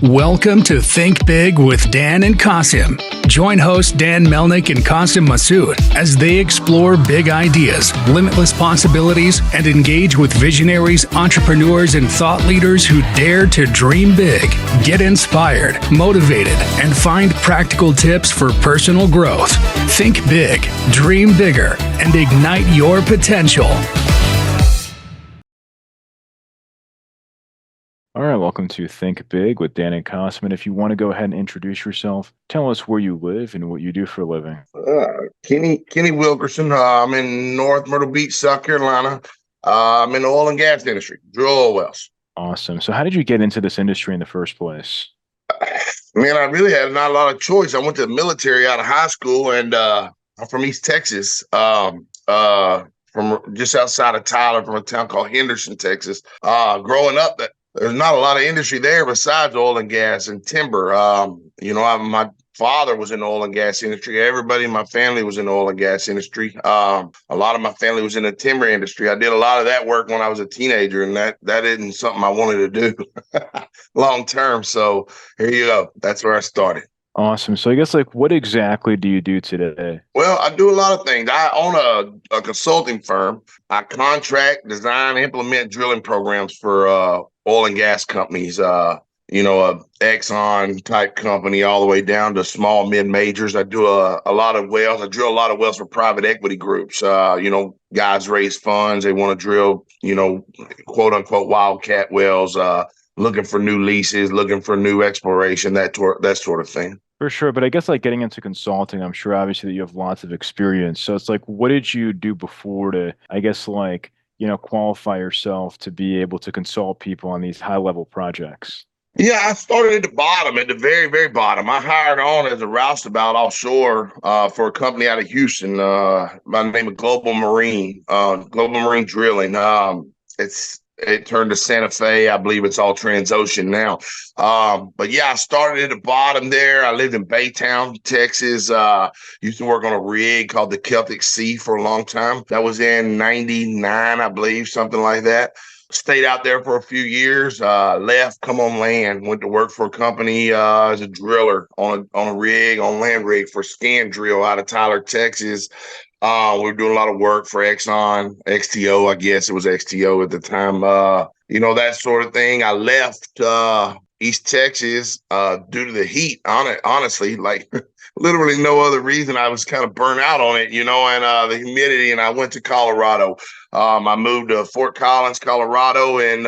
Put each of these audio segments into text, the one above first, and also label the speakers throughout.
Speaker 1: Welcome to Think Big with Dan and Qasim. Join hosts Dan Melnick and Qasim Masood as they explore big ideas, limitless possibilities, and engage with visionaries, entrepreneurs, and thought leaders who dare to dream big, get inspired, motivated, and find practical tips for personal growth. Think big, dream bigger, and ignite your potential.
Speaker 2: All right, welcome to Think Big with Dan and Qasim. And if you want to go ahead and introduce yourself, tell us where you live and what you do for a living.
Speaker 3: Kenny Wilkerson. I'm in North Myrtle Beach, South Carolina. I'm in the oil and gas industry, drill oil wells.
Speaker 2: Awesome. So how did you get into this industry in the first place?
Speaker 3: Man, I really had not a lot of choice. I went to the military out of high school, and I'm from East Texas, from just outside of Tyler, from a town called Henderson, Texas. Growing up, there's not a lot of industry there besides oil and gas and timber. My father was in the oil and gas industry. Everybody in my family was in the oil and gas industry. A lot of my family was in the timber industry. I did a lot of that work when I was a teenager, and that isn't something I wanted to do long term. So here you go. That's where I started.
Speaker 2: Awesome. So I guess what exactly do you do today?
Speaker 3: Well, I do a lot of things. I own a consulting firm. I contract, design, implement drilling programs for oil and gas companies, a Exxon type company all the way down to small mid-majors. I do a lot of wells. I drill a lot of wells for private equity groups. Guys raise funds. They want to drill, quote unquote, wildcat wells, looking for new leases, looking for new exploration, that sort of thing.
Speaker 2: For sure. But I guess getting into consulting, I'm sure obviously that you have lots of experience. So it's what did you do before to, I guess, qualify yourself to be able to consult people on these high level projects?
Speaker 3: Yeah, I started at the bottom, at the very, very bottom. I hired on as a roustabout offshore for a company out of Houston by the name of Global Marine Drilling. It turned to Santa Fe. I believe it's all Transocean now. But yeah, I started at the bottom there. I lived in Baytown, Texas. Used to work on a rig called the Celtic Sea for a long time. That was in 99, I believe, something like that. Stayed out there for a few years, left, come on land, went to work for a company as a driller on a land rig for Scan Drill out of Tyler, Texas. We were doing a lot of work for Exxon, XTO, I guess it was XTO at the time, that sort of thing. I left East Texas due to the heat, honestly, literally no other reason. I was kind of burnt out on it, and the humidity, and I went to Colorado. I moved to Fort Collins, Colorado in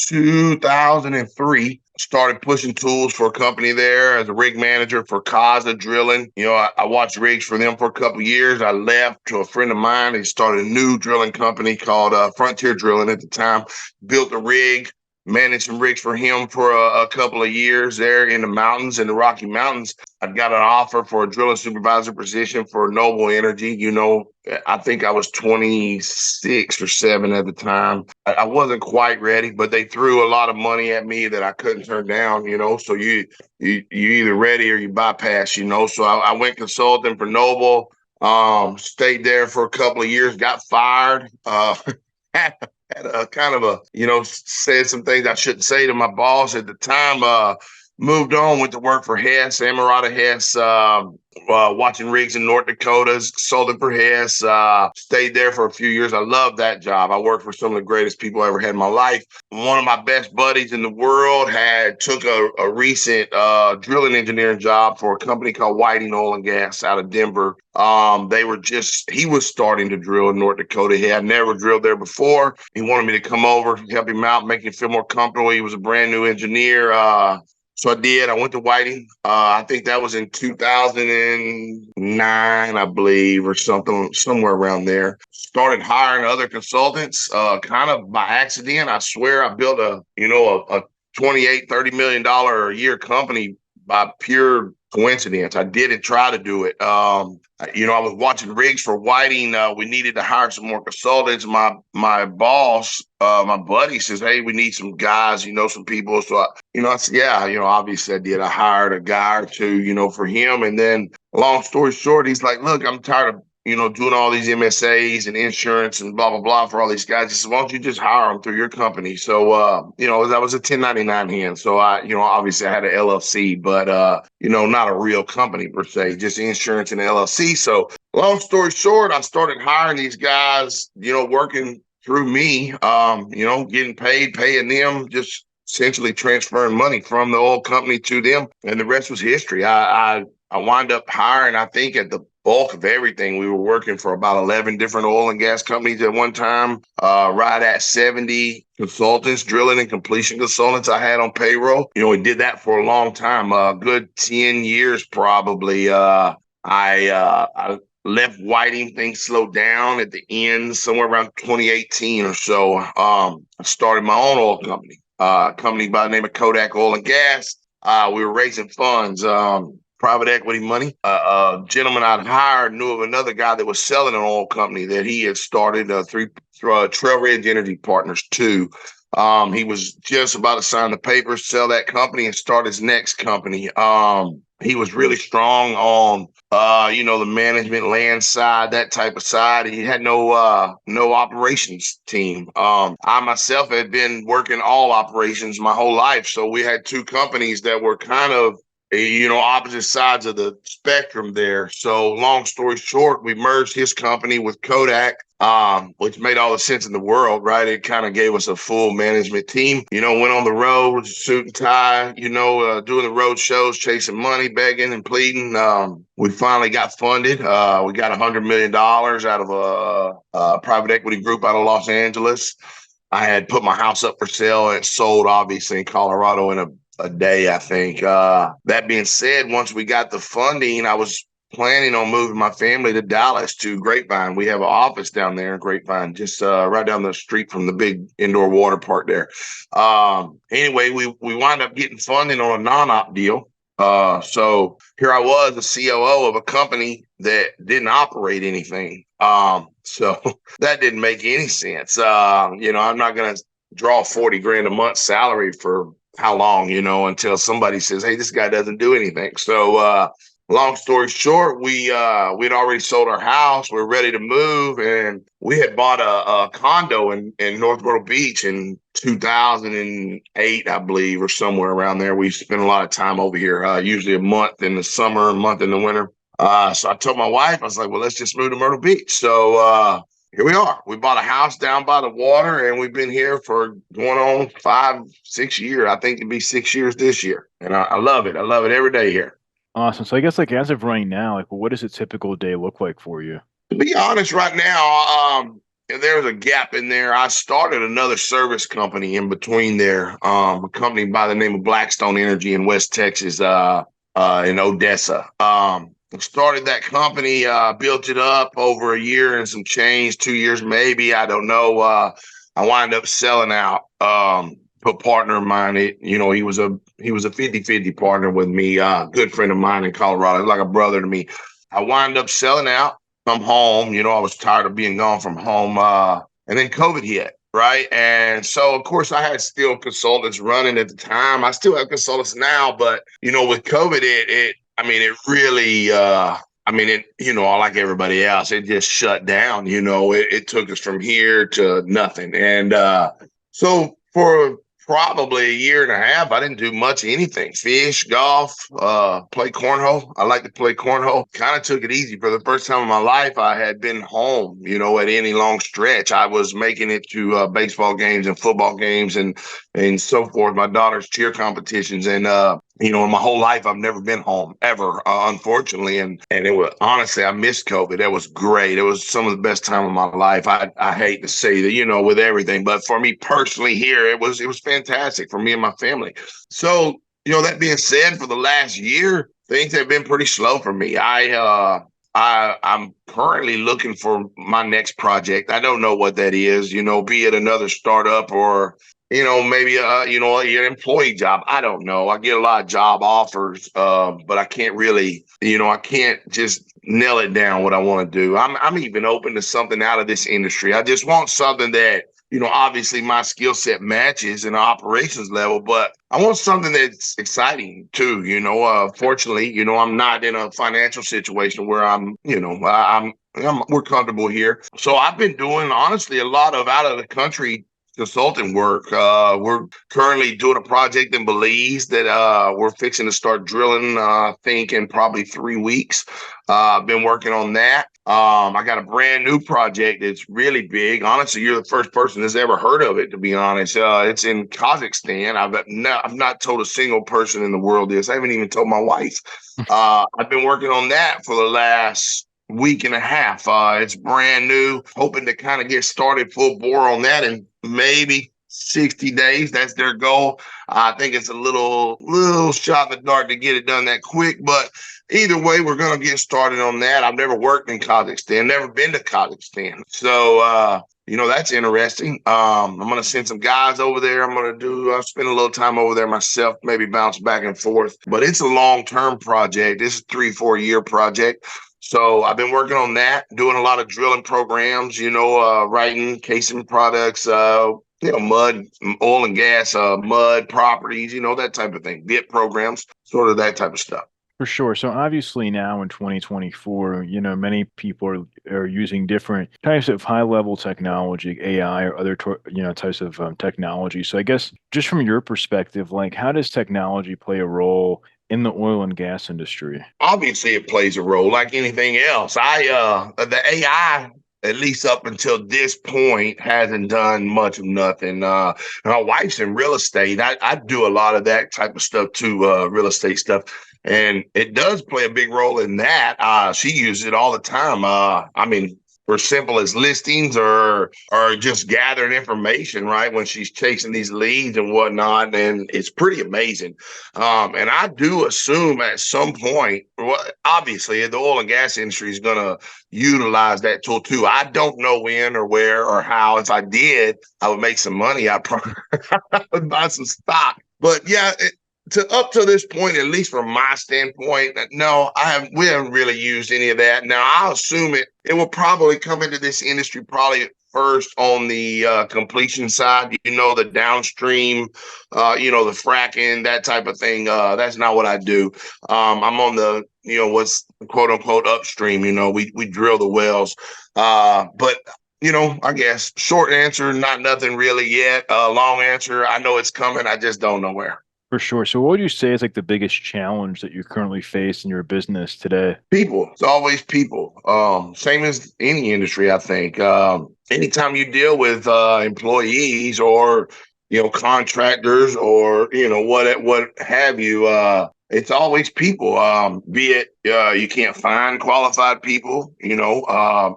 Speaker 3: 2003. Started pushing tools for a company there as a rig manager for Kaza Drilling. I watched rigs for them for a couple of years. I left to a friend of mine. He started a new drilling company called Frontier Drilling at the time. Built a rig, managed some rigs for him for a couple of years there in the mountains, in the Rocky Mountains. I got an offer for a drilling supervisor position for Noble Energy. I think I was 26 or 7 at the time. I wasn't quite ready, but they threw a lot of money at me that I couldn't turn down, so you either ready or you bypass, So I went consulting for Noble, stayed there for a couple of years, got fired, had a kind of said some things I shouldn't say to my boss at the time. Moved on, went to work for Hess, Amarada Hess, watching rigs in North Dakota, consulting for Hess, stayed there for a few years. I loved that job. I worked for some of the greatest people I ever had in my life. One of my best buddies in the world took a recent drilling engineering job for a company called Whiting Oil and Gas out of Denver. He was starting to drill in North Dakota. He had never drilled there before. He wanted me to come over, help him out, make him feel more comfortable. He was a brand new engineer. So I did. I went to Whiting. I think that was in 2009, I believe, or somewhere around there. Started hiring other consultants, kind of by accident. I swear I built a $28-30 million a year company by pure coincidence. I didn't try to do it. I was watching rigs for Whiting. We needed to hire some more consultants. My boss, my buddy says, "Hey, we need some guys, some people." So, I said, "Yeah, obviously I did. I hired a guy or two, for him." And then long story short, he's like, "Look, I'm tired of doing all these MSAs and insurance and blah, blah, blah for all these guys. He said, why don't you just hire them through your company? So, that was a 1099 hand. So obviously I had an LLC, but, not a real company per se, just insurance and LLC. So long story short, I started hiring these guys, working through me, getting paid, paying them, just essentially transferring money from the oil company to them. And the rest was history. I wound up hiring, I think, at the bulk of everything. We were working for about 11 different oil and gas companies at one time, right at 70 consultants, drilling and completion consultants I had on payroll. We did that for a long time, a good 10 years probably. I left Whiting, things slowed down at the end, somewhere around 2018 or so. I started my own oil company, a company by the name of Kodak Oil and Gas. We were raising funds, private equity money. A gentleman I'd hired knew of another guy that was selling an oil company that he had started, Trailblazer Energy Partners 2. He was just about to sign the papers, sell that company, and start his next company. He was really strong on, the management, land side, that type of side. He had no operations team. I myself had been working all operations my whole life. So we had two companies that were kind of, opposite sides of the spectrum there. So long story short, we merged his company with Kodak, which made all the sense in the world, right? It kind of gave us a full management team, went on the road, suit and tie, doing the road shows, chasing money, begging and pleading. We finally got funded. We got $100 million out of a private equity group out of Los Angeles. I had put my house up for sale and it sold, obviously, in Colorado in a day, I think. That being said, once we got the funding, I was planning on moving my family to Dallas to Grapevine. We have an office down there in Grapevine, just right down the street from the big indoor water park there. Anyway, we wound up getting funding on a non-op deal. So here I was, the COO of a company that didn't operate anything. So that didn't make any sense. I'm not going to draw 40 grand a month salary for how long, until somebody says, hey, this guy doesn't do anything. So long story short, we'd already sold our house. We were ready to move, and we had bought a condo in North Myrtle Beach in 2008, I believe, or somewhere around there. We spent a lot of time over here, usually a month in the summer, a month in the winter. So I told my wife, I was like, well, let's just move to Myrtle Beach. So here we are. We bought a house down by the water, and we've been here for going on 5-6 years. I think it'd be 6 years this year. And I love it. I love it every day here.
Speaker 2: Awesome. So I guess as of right now, what does a typical day look like for you?
Speaker 3: To be honest, right now, there's a gap in there. I started another service company in between there, a company by the name of Blackstone Energy in West Texas, in Odessa. Started that company, built it up over a year and some change, 2 years maybe, I don't know. I wound up selling out. A partner of mine, he was a 50-50 partner with me, good friend of mine in Colorado, like a brother to me. I wound up selling out, come home. I was tired of being gone from home, and then COVID hit. Right. And so, of course, I had still consultants running at the time. I still have consultants now, but, with COVID, it really, like everybody else, it just shut down. It took us from here to nothing. And so for probably a year and a half, I didn't do much of anything. Fish, golf, play cornhole. I like to play cornhole. Kind of took it easy. For the first time in my life, I had been home, at any long stretch. I was making it to baseball games and football games and so forth, my daughter's cheer competitions. And, in my whole life, I've never been home ever, unfortunately. And it was, honestly, I missed COVID. That was great. It was some of the best time of my life. I hate to say that, with everything, but for me personally here, it was fantastic for me and my family. So, that being said, for the last year, things have been pretty slow for me. I'm currently looking for my next project. I don't know what that is, be it another startup or, maybe, an employee job. I don't know. I get a lot of job offers, but I can't really, I can't just nail it down what I want to do. I'm even open to something out of this industry. I just want something that, obviously my skill set matches in an operations level, but I want something that's exciting too. Fortunately, I'm not in a financial situation where I'm we're comfortable here. So I've been doing, honestly, a lot of out of the country consulting work. We're currently doing a project in Belize that we're fixing to start drilling, I think, in probably 3 weeks. I've been working on that. I got a brand new project that's really big. Honestly, you're the first person that's ever heard of it, to be honest. It's in Kazakhstan. I've not told a single person in the world this. I haven't even told my wife. I've been working on that for the last week and a half. It's brand new, hoping to kind of get started full bore on that in maybe 60 days. That's their goal. I think it's a little shot in the dark to get it done that quick, but either way, we're going to get started on that. I've never worked in Kazakhstan, never been to Kazakhstan. So, that's interesting. I'm going to send some guys over there. I'll spend a little time over there myself, maybe bounce back and forth, but it's a long-term project. It's a 3-4 year project. So I've been working on that, doing a lot of drilling programs, writing casing products, mud, oil and gas, mud properties, that type of thing, bit programs, sort of that type of stuff.
Speaker 2: For sure. So obviously now in 2024, many people are using different types of high-level technology, AI or other, types of technology. So I guess just from your perspective, like how does technology play a role in the oil and gas industry?
Speaker 3: Obviously, it plays a role like anything else. The AI, at least up until this point, hasn't done much of nothing. My wife's in real estate. I do a lot of that type of stuff too, real estate stuff. And it does play a big role in that. She uses it all the time. For simple as listings or just gathering information, right? When she's chasing these leads and whatnot, and it's pretty amazing. And I do assume at some point, obviously, the oil and gas industry is going to utilize that tool too. I don't know when or where or how. If I did, I would make some money. I probably would buy some stock. But yeah, up to this point, at least from my standpoint, no, we haven't really used any of that. Now, I'll assume it will probably come into this industry probably first on the completion side, the downstream, the fracking, that type of thing. That's not what I do. I'm on the, what's quote unquote upstream, we drill the wells. But I guess short answer, not nothing really yet. Long answer, I know it's coming. I just don't know where.
Speaker 2: For sure. So what would you say is like the biggest challenge that you currently face in your business today?
Speaker 3: People. It's always people. Same as any industry, I think. Anytime you deal with employees or, contractors or, what have you, it's always people, be it you can't find qualified people,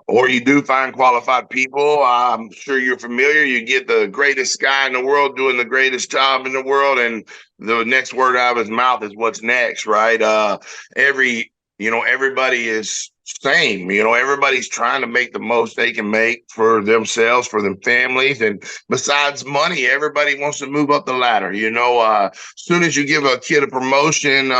Speaker 3: or you do find qualified people. I'm sure you're familiar. You get the greatest guy in the world doing the greatest job in the world, and the next word out of his mouth is what's next, right? Everybody is same. Everybody's trying to make the most they can make for themselves, for their families. And besides money, everybody wants to move up the ladder. As soon as you give a kid a promotion,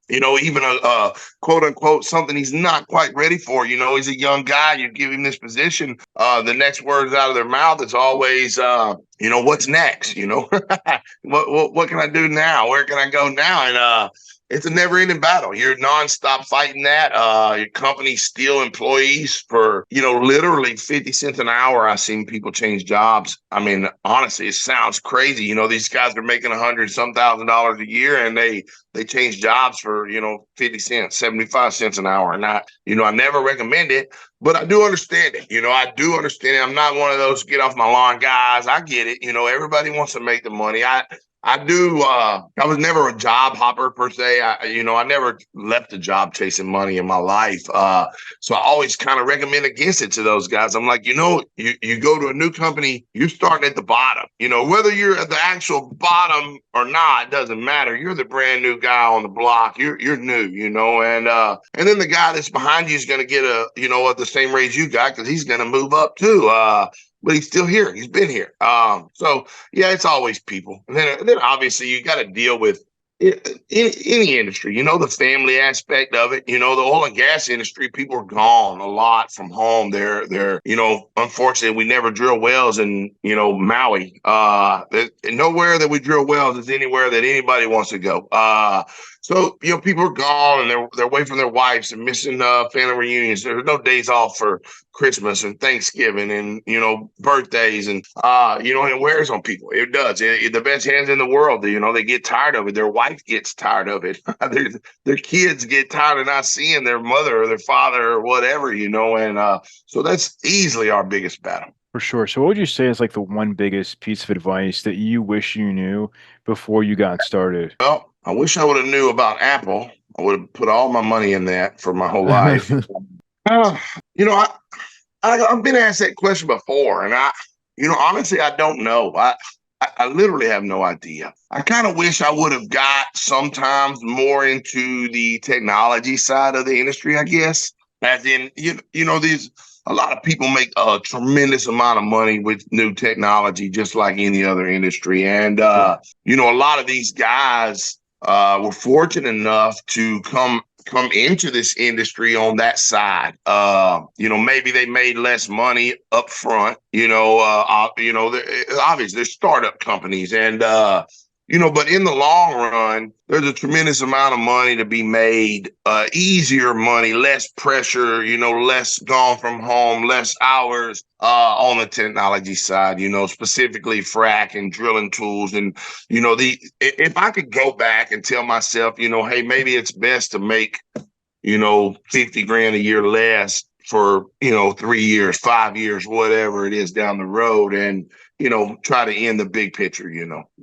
Speaker 3: even a quote unquote something he's not quite ready for, he's a young guy, you give him this position, the next words out of their mouth is always, what's next? What can I do now? Where can I go now? And it's a never-ending battle. You're nonstop fighting that. Your company steal employees for, literally 50 cents an hour. I've seen people change jobs. I mean, honestly, it sounds crazy. These guys are making $100,000 a year, and they change jobs for, 50 cents, 75 cents an hour. And I never recommend it, but I do understand it. I do understand it. I'm not one of those get off my lawn guys. I get it. Everybody wants to make the money. I do. I was never a job hopper per se. I never left a job chasing money in my life. So I always kind of recommend against it to those guys. I'm like, you go to a new company, you're starting at the bottom. Whether you're at the actual bottom or not, doesn't matter. You're the brand new guy on the block. You're new, and then the guy that's behind you is going to get at the same raise you got because he's going to move up too. But he's still here. He's been here. So yeah, it's always people. And then obviously you got to deal with any industry, the family aspect of it. The oil and gas industry, people are gone a lot from home. They're unfortunately, we never drill wells in, Maui. Nowhere that we drill wells is anywhere that anybody wants to go. So, people are gone and they're away from their wives and missing family reunions. There's no days off for Christmas and Thanksgiving and, birthdays and, and it wears on people. It does. The best hands in the world, they get tired of it. Their wife gets tired of it. their kids get tired of not seeing their mother or their father or whatever, and so that's easily our biggest battle.
Speaker 2: For sure. So what would you say is like the one biggest piece of advice that you wish you knew before you got started?
Speaker 3: Well, I wish I would have knew about Apple. I would have put all my money in that for my whole life. Uh, I've been asked that question before, and honestly, I don't know. I literally have no idea. I kind of wish I would have got sometimes more into the technology side of the industry, I guess. As in, a lot of people make a tremendous amount of money with new technology, just like any other industry. And, a lot of these guys were fortunate enough to come into this industry on that side. Maybe they made less money up front, obviously they're startup companies and, but in the long run, there's a tremendous amount of money to be made, easier money, less pressure, less gone from home, less hours on the technology side, specifically frac and drilling tools. And, if I could go back and tell myself, hey, maybe it's best to make, 50 grand a year less for, 3 years, 5 years, whatever it is down the road and, try to end the big picture,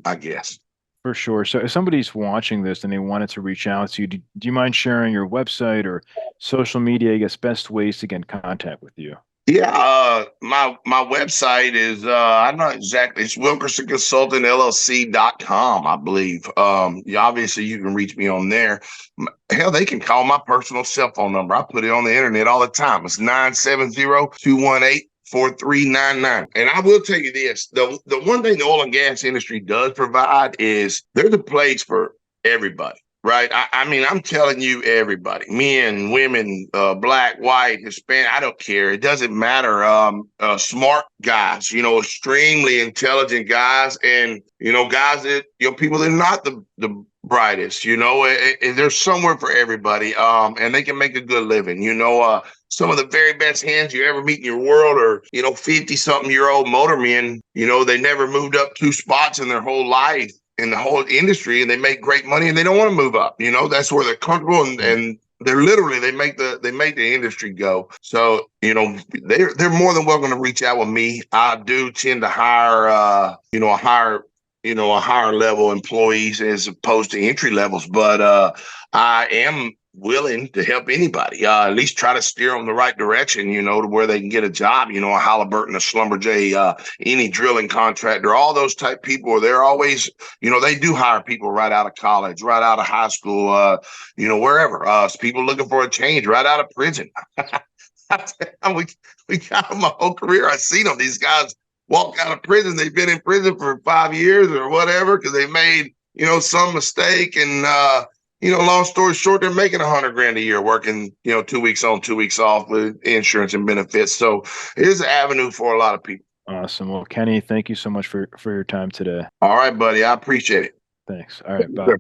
Speaker 3: I guess.
Speaker 2: For sure. So if somebody's watching this and they wanted to reach out to you, do you mind sharing your website or social media, I guess, best ways to get in contact with you?
Speaker 3: Yeah, my website is I'm not exactly, it's Wilkerson Consulting LLC.com, I believe. Obviously you can reach me on there. Hell, they can call my personal cell phone number. I put it on the internet all the time. It's 970-218-4399. And I will tell you this, the one thing the oil and gas industry does provide is there's a place for everybody. Right. I mean, I'm telling you, everybody, men, women, black, white, Hispanic, I don't care. It doesn't matter. Smart guys, extremely intelligent guys and, guys that, people that are not the brightest, there's somewhere for everybody. And they can make a good living. Some of the very best hands you ever meet in your world are, 50-something-year-old motormen. They never moved up 2 spots in their whole life. In the whole industry, and they make great money and they don't want to move up. That's where they're comfortable and they're literally, they make the industry go. So, they're more than welcome to reach out with me. I do tend to hire, a higher level employees as opposed to entry levels, but, I am willing to help anybody, at least try to steer them the right direction, to where they can get a job, a Halliburton, a Schlumberger, any drilling contractor, all those type people. They're always, they do hire people right out of college, right out of high school, wherever. People looking for a change right out of prison. we got them my whole career. I've seen them. These guys walk out of prison. They've been in prison for 5 years or whatever because they made, some mistake and, long story short, they're making $100 grand a year working, 2 weeks on, 2 weeks off with insurance and benefits. So it is an avenue for a lot of people.
Speaker 2: Awesome. Well, Kenny, thank you so much for your time today.
Speaker 3: All right, buddy. I appreciate it.
Speaker 2: Thanks. All right. Bye.